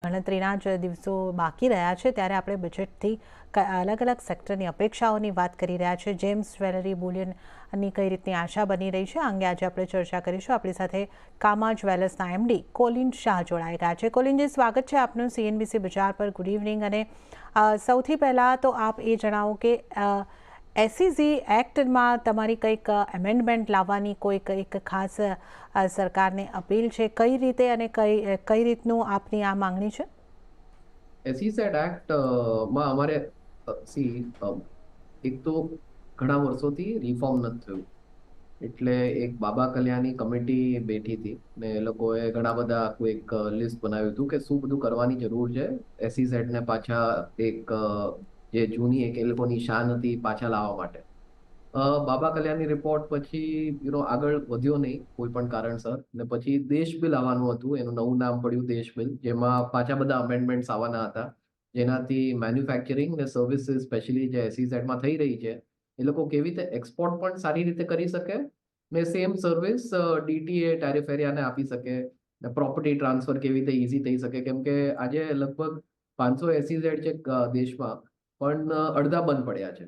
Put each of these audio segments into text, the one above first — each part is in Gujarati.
ગણતરીના જ દિવસો બાકી રહ્યા છે ત્યારે આપણે બજેટથી અલગ અલગ સેક્ટરની અપેક્ષાઓની વાત કરી રહ્યા છે. જેમ્સ જ્વેલરી બુલિયનની કઈ રીતની આશા બની રહી છે, આ અંગે આજે આપણે ચર્ચા કરીશું. આપણી સાથે કામા જ્વેલર્સના એમડી કોલિન શાહ જોડાઈ ગયા છે. કોલિનજી, સ્વાગત છે આપનું CNBC બજાર પર. Good evening. અને સૌથી પહેલાં તો આપ એ જણાવો કે SEZ એક્ટમાં તમારી કંઈક એમેન્ડમેન્ટ લાવવાની એક ખાસ સરકારને અપીલ છે. કઈ રીતે અને કઈ રીતનું આપની આ માંગણી છે? SEZ એક્ટમાં અમારે એક તો ઘણા વર્ષોથી રિફોર્મ નથી થયું. એટલે એક બાબા કલ્યાણી કમિટી બેઠી હતી ને એ લોકોએ ઘણા બધા આખું એક લિસ્ટ બનાવ્યું હતું કે શું બધું કરવાની જરૂર છે SEZ ને પાછા એક જે જૂની એક એ લોકોની શાન હતી પાછા લાવવા માટે. બાબા કલ્યાણની રિપોર્ટ પછી આગળ વધ્યો નહીં કોઈ પણ કારણસર, ને પછી દેશ બિલ આવવાનું હતું. એનું નવું નામ પડ્યું દેશ બિલ, જેમાં પાછા બધા અમેન્ડમેન્ટ્સ આવવાના હતા, જેનાથી મેન્યુફેક્ચરિંગ ને સર્વિસીસ સ્પેશિયલી જે SEZ થઈ રહી છે એ લોકો કેવી રીતે એક્સપોર્ટ પણ સારી રીતે કરી શકે ને સેમ સર્વિસ DTA ટેરિફ એરિયાને આપી શકે, ને પ્રોપર્ટી ટ્રાન્સફર કેવી રીતે ઇઝી થઈ શકે. કેમ કે આજે લગભગ 500 SEZ છે દેશમાં, પણ અડધા બંધ પડ્યા છે.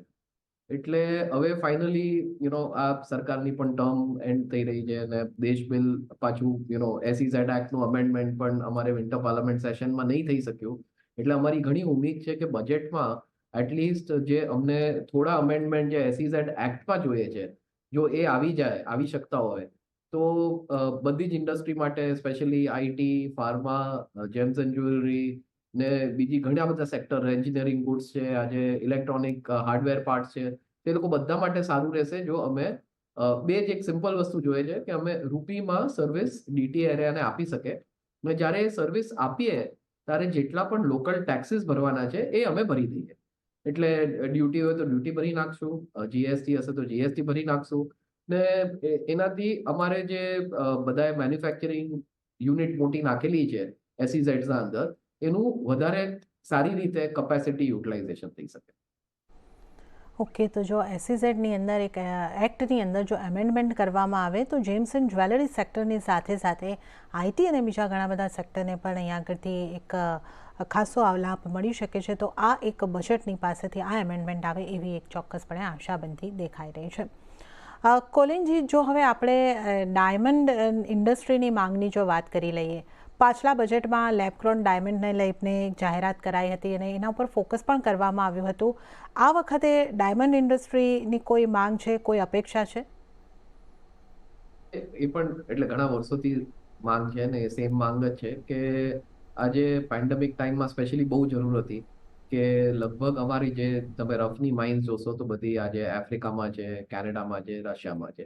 એટલે હવે ફાઇનલી આ સરકારની પણ ટર્મ એન્ડ થઈ રહી છે અને દેશ બિલ પાછું SEZ એક્ટનું અમેન્ડમેન્ટ પણ અમારે વિન્ટર પાર્લામેન્ટ સેશનમાં નહીં થઈ શક્યું. એટલે અમારી ઘણી ઉમ્મીદ છે કે બજેટમાં એટલીસ્ટ જે અમને થોડા અમેન્ડમેન્ટ જે SEZ એક્ટમાં જોઈએ છે, જો એ આવી શકતા હોય તો બધી જ ઇન્ડસ્ટ્રી માટે, specially IT, pharma, gems and jewellery ને બીજી ઘણા બધા સેક્ટર, એન્જિનિયરિંગ ગુડ્સ છે, આજે ઇલેક્ટ્રોનિક હાર્ડવેર પાર્ટ છે, તે લોકો બધા માટે સારું રહેશે જો અમે બે જ એક સિમ્પલ વસ્તુ જોઈએ છે કે અમે રૂપીમાં સર્વિસ DTA એરિયાને આપી શકે. અને જ્યારે એ સર્વિસ આપીએ ત્યારે જેટલા પણ લોકલ ટેક્સીસ ભરવાના છે એ અમે ભરી દઈએ. એટલે ડ્યુટી હોય તો ડ્યુટી ભરી નાખશું, GST હશે તો GST ભરી નાખશું. ને એનાથી અમારે જે બધાએ મેન્યુફેક્ચરિંગ યુનિટ મોટી નાખેલી છે SEZના અંદર, એનું વધારે સારી રીતે કેપેસિટી યુટિલાઇઝેશન થઈ શકે. ઓકે, તો જો SEZની અંદર એક એક્ટની અંદર જો એમેન્ડમેન્ટ કરવામાં આવે તો જેમ્સ એન્ડ જ્વેલરી સેક્ટરની સાથે સાથે IT અને બીજા ઘણા બધા સેક્ટરને પણ અહીંયા આગળથી એક ખાસો લાભ મળી શકે છે. તો આ એક બજેટની પાસેથી આ એમેન્ડમેન્ટ આવે એવી એક ચોક્કસપણે આશા બનતી દેખાઈ રહી છે. કોલિનજી, જો હવે આપણે ડાયમંડ ઇન્ડસ્ટ્રીની માંગની જો વાત કરી લઈએ, પાછલા બજેટમાં લેબક્રોન ડાયમંડને લઈને જાહેરાત કરાઈ હતી અને એના ઉપર ફોકસ પણ કરવામાં આવ્યું હતું. આ વખતે ડાયમંડ ઇન્ડસ્ટ્રીની કોઈ માંગ છે, કોઈ અપેક્ષા છે? એ પણ એટલે ઘણા વર્ષોથી માંગ છે ને એ સેમ માંગ જ છે કે આજે પેન્ડેમિક ટાઈમમાં સ્પેશિયલી બહુ જરૂર હતી કે લગભગ અમારી જે તમે રફની માઇન્સ જોશો તો બધી આજે આફ્રિકામાં છે, કેનેડામાં છે, રશિયામાં છે.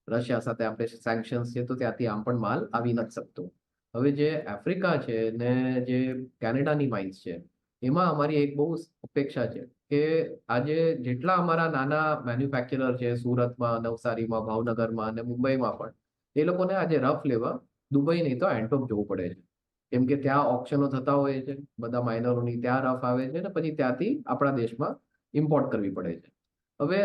રશિયા સાથે આપણે સેન્કશન્સ છે તો ત્યાંથી આમ પણ માલ આવી નથી શકતો. હવે જે આફ્રિકા છે ને જે કેનેડાની માઇન્સ છે, એમાં અમારી એક બહુ અપેક્ષા છે કે આજે જેટલા અમારા નાના મેન્યુફેક્ચરર છે સુરતમાં, નવસારીમાં, ભાવનગરમાં અને મુંબઈમાં પણ, એ લોકોને આજે રફ લેવા દુબઈ નહીં તો એન્ટોપ જવું પડે છે. કેમ કે ત્યાં ઓપ્શનો થતા હોય છે, બધા માઇનરોની ત્યાં રફ આવે છે ને પછી ત્યાંથી આપણા દેશમાં ઇમ્પોર્ટ કરવી પડે છે. હવે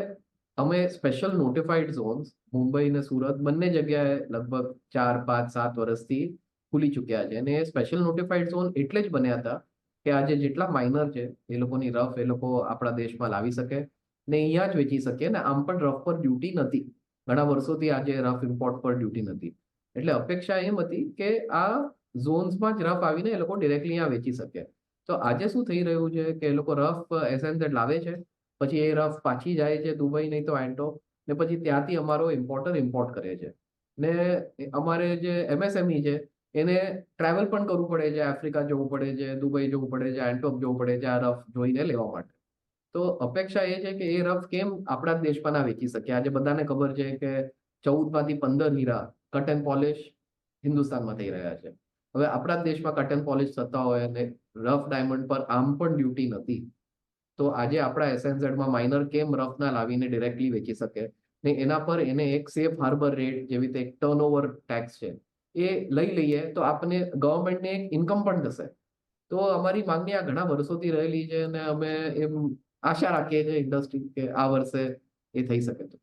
અમે સ્પેશિયલ નોટિફાઈડ ઝોન્સ મુંબઈ અને સુરત બંને જગ્યાએ લગભગ 4, 5, 7 વર્ષથી ખુલી ચૂક્યા છે. અને એ સ્પેશિયલ નોટિફાઈડ ઝોન એટલે જ બન્યા હતા કે આજે જેટલા માઇનર છે એ લોકોની રફ એ લોકો આપણા દેશમાં લાવી શકે ને અહીંયા જ વેચી શકે. ને આમ પણ રફ પર ડ્યુટી નથી, ઘણા વર્ષોથી આજે રફ ઇમ્પોર્ટ પર ડ્યુટી નથી. એટલે અપેક્ષા એમ હતી કે આ ઝોન્સમાં જ રફ આવીને એ લોકો ડિરેક્ટલી અહીંયા વેચી શકે. તો આજે શું થઈ રહ્યું છે કે એ લોકો રફ SNZ લાવે છે, પછી એ રફ પાછી જાય છે દુબઈ નહીં તો એન્ટોપ, ને પછી ત્યાંથી અમારો ઇમ્પોર્ટર ઇમ્પોર્ટ કરે છે. ને અમારે જે MSME છે એને ટ્રાવેલ પણ કરવું પડે છે, આફ્રિકા જવું પડે છે, દુબઈ જવું પડે છે, એન્ટોપ જવું પડે છે આ રફ જોઈને લેવા માટે. તો અપેક્ષા એ છે કે એ રફ કેમ આપણા જ દેશમાં ના વેચી શકે. આજે બધાને ખબર છે કે 14માંથી 15 હીરા કટ એન્ડ પોલિશ હિન્દુસ્તાનમાં થઈ રહ્યા છે. હવે આપણા જ દેશમાં કટ એન્ડ પોલિશ થતા હોય અને રફ ડાયમંડ પર આમ પણ ડ્યુટી નથી, તો આજે આપણા SNZમાં માઇનર કેમ રફ ના લાવીને ડિરેક્ટલી વેચી શકે ને એના પર એને એક સેફ હાર્બર રેટ જેવી રીતે એક ટર્નઓવર ટેક્સ છે એ લઈ લઈએ તો આપણને ગવર્મેન્ટને એક ઇન્કમ પણ થશે. તો અમારી માંગણી આ ઘણા વર્ષોથી રહેલી છે અને અમે એમ આશા રાખીએ છીએ ઇન્ડસ્ટ્રી કે આ વર્ષે એ થઈ શકે. તો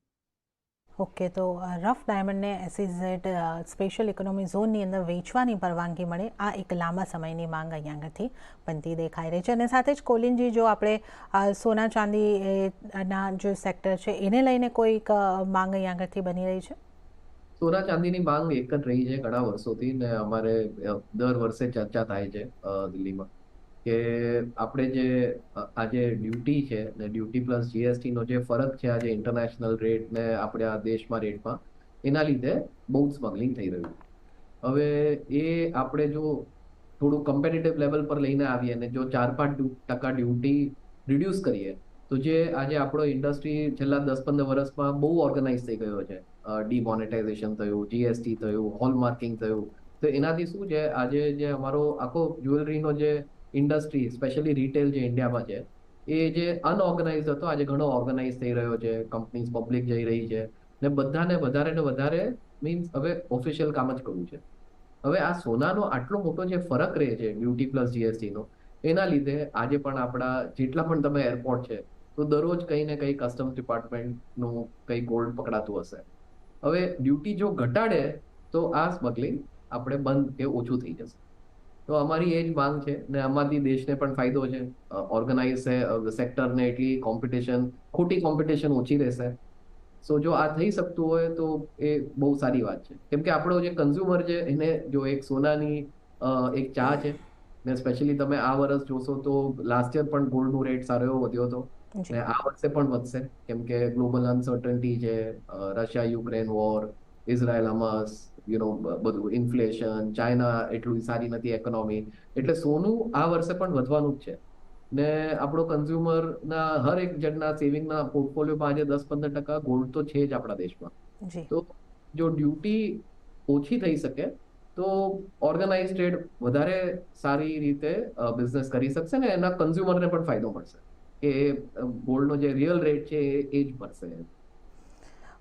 ઓકે, તો રફ ડાયમંડને SEZ સ્પેશિયલ ઇકોનોમી ઝોનની અંદર વેચવાની પરવાનગી મળે, આ એક લાંબા સમયની માંગ અહીંયા આગળથી બનતી દેખાઈ રહી છે. અને સાથે જ કોલિનજી, જો આપણે સોના ચાંદી ના જે સેક્ટર છે એને લઈને કોઈક માંગ અહીંયા આગળથી બની રહી છે? સોના ચાંદીની માંગ એક જ રહી છે ઘણા વર્ષોથી, ને અમારે દર વર્ષે ચર્ચા થાય છે દિલ્હીમાં કે આપણે જે આજે ડ્યુટી છે ને ડ્યુટી પ્લસ GST નો જે ફરક છે આજે ઇન્ટરનેશનલ રેટ ને આપણે આ દેશમાં રેટમાં, એના લીધે બહુ જ સ્મગલિંગ થઈ રહ્યું છે. હવે એ આપણે જો થોડું કમ્પેટિટિવ લેવલ પર લઈને આવીએ ને જો 4-5% ડ્યુટી રિડ્યુસ કરીએ, તો જે આજે આપણો ઇન્ડસ્ટ્રી છેલ્લા 10-15 વર્ષમાં બહુ ઓર્ગેનાઇઝ થઈ ગયો છે, ડિમોનેટાઇઝેશન થયું, GST થયું, હોલમાર્કિંગ થયું, તો એનાથી શું છે આજે જે અમારો આખો જ્વેલરીનો જે ઇન્ડસ્ટ્રી સ્પેશિયલી રિટેલ જે ઇન્ડિયામાં છે, એ જે અનઓર્ગેનાઇઝ હતો આજે ઘણો ઓર્ગેનાઇઝ થઈ રહ્યો છે, કંપનીઝ પબ્લિક જઈ રહી છે, ને બધાને વધારે ને વધારે મીન્સ હવે ઓફિશિયલ કામ જ કરવું છે. હવે આ સોનાનો આટલો મોટો જે ફરક રહે છે ડ્યુટી પ્લસ GST નો, એના લીધે આજે પણ આપણા જેટલા પણ તમે એરપોર્ટ છે, તો દરરોજ કંઈ ને કંઈ કસ્ટમ્સ ડિપાર્ટમેન્ટનું કંઈ ગોલ્ડ પકડાતું હશે. હવે ડ્યુટી જો ઘટાડે તો આ સ્મગલિંગ આપણે બંધ કે ઓછું થઈ જશે. તો અમારી એ જ માંગ છે, ને આમાંથી દેશને પણ ફાયદો છે, ઓર્ગેનાઇઝ સેક્ટરને એટલી કોમ્પિટિશન, ખોટી કોમ્પિટિશન ઓછી રહેશે. સો જો આ થઈ શકતું હોય તો એ બહુ સારી વાત છે, કેમ કે આપણો જે કન્ઝ્યુમર છે એને જો એક સોનાની એક ચાહ છે, ને સ્પેશિયલી તમે આ વર્ષ જોશો તો લાસ્ટ યર પણ ગોલ્ડનો રેટ સારો એવો વધ્યો હતો, ને આ વર્ષે પણ વધશે, કેમ કે ગ્લોબલ અનસર્ટનિટી છે, Russia Ukraine war, Israel Hamas, બધું ઇન્ફ્લેશન, ચાઇના એટલું સારી નથી ઇકોનોમી, એટલે સોનું આ વર્ષે પણ વધવાનું જ છે. ને આપણો કન્ઝ્યુમરના હર એક જણના સેવિંગના પોર્ટફોલિયોમાં આજે 10-15% ગોલ્ડ તો છે જ આપણા દેશમાં. જી. તો જો ડ્યુટી ઓછી થઈ શકે તો ઓર્ગેનાઇઝ ટ્રેડ વધારે સારી રીતે બિઝનેસ કરી શકશે, ને એના કન્ઝ્યુમરને પણ ફાયદો મળશે કે ગોલ્ડનો જે રિયલ રેટ છે એ જ મળશે.